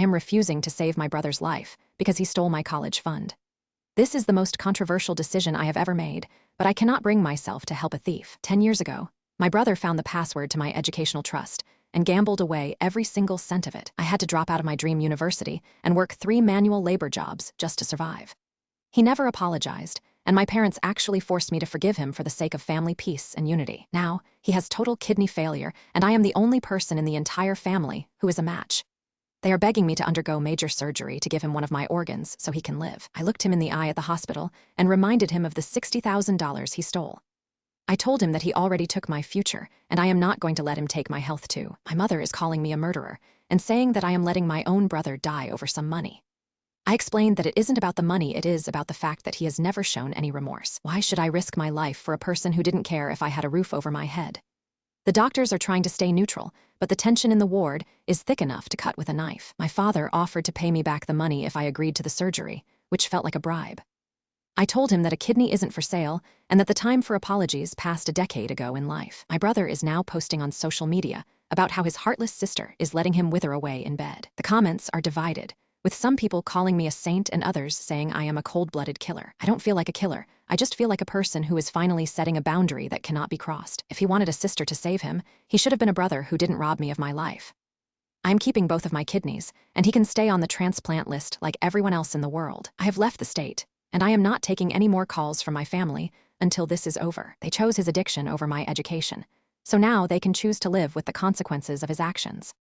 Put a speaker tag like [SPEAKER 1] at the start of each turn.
[SPEAKER 1] am refusing to save my brother's life because he stole my college fund. This is the most controversial decision I have ever made, but I cannot bring myself to help a thief. 10 years ago, my brother found the password to my educational trust and gambled away every single cent of it. I had to drop out of my dream university and work 3 manual labor jobs just to survive. He never apologized, and my parents actually forced me to forgive him for the sake of family peace and unity. Now, he has total kidney failure, and I am the only person in the entire family who is a match. They are begging me to undergo major surgery to give him one of my organs so he can live. I looked him in the eye at the hospital and reminded him of the $60,000 he stole. I told him that he already took my future, and I am not going to let him take my health too. My mother is calling me a murderer and saying that I am letting my own brother die over some money. I explained that it isn't about the money, it is about the fact that he has never shown any remorse. Why should I risk my life for a person who didn't care if I had a roof over my head? The doctors are trying to stay neutral, but the tension in the ward is thick enough to cut with a knife. My father offered to pay me back the money if I agreed to the surgery, which felt like a bribe. I told him that a kidney isn't for sale and that the time for apologies passed a decade ago in life. My brother is now posting on social media about how his heartless sister is letting him wither away in bed. The comments are divided, with some people calling me a saint and others saying I am a cold-blooded killer. I don't feel like a killer. I just feel like a person who is finally setting a boundary that cannot be crossed. If he wanted a sister to save him, he should have been a brother who didn't rob me of my life. I am keeping both of my kidneys, and he can stay on the transplant list like everyone else in the world. I have left the state, and I am not taking any more calls from my family until this is over. They chose his addiction over my education, so now they can choose to live with the consequences of his actions.